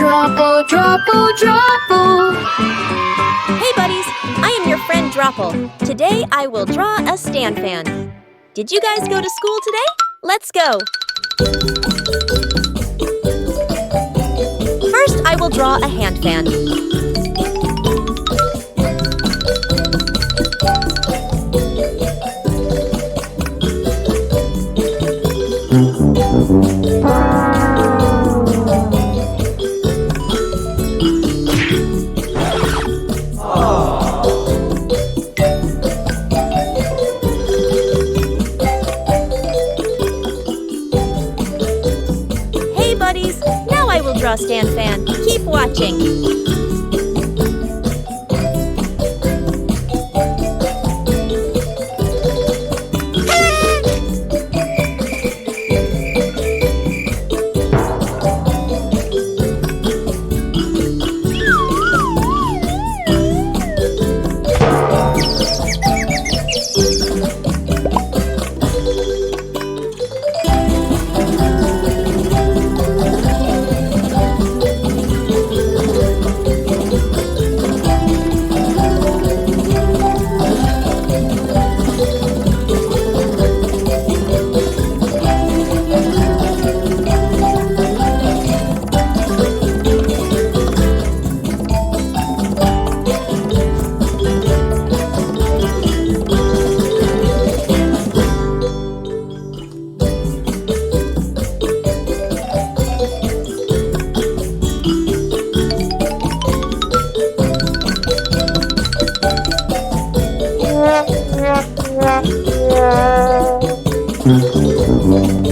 Drawpple, Drawpple, Drawpple. Hey buddies, I am your friend Drawpple. Today I will draw a stand fan. Did you guys go to school today? Let's go! First I will draw a hand fan. Hey buddies, now I will draw stand fan. Keep watching.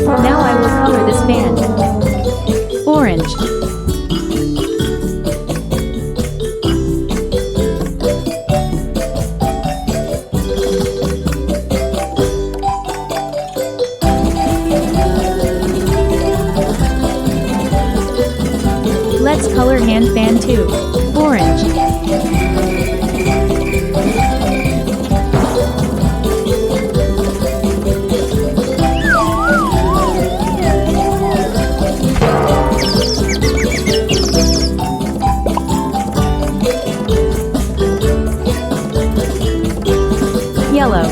Now I will color this fan. Orange. Let's color hand fan too. Orange. Yellow.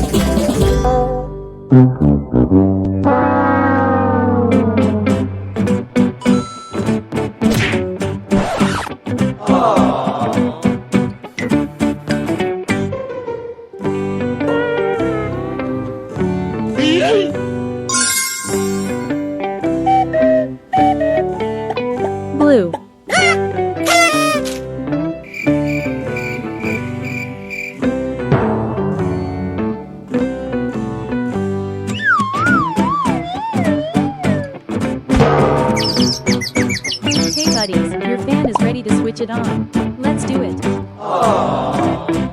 Blue. Hey buddies, your fan is ready to switch it on. Let's do it. Aww.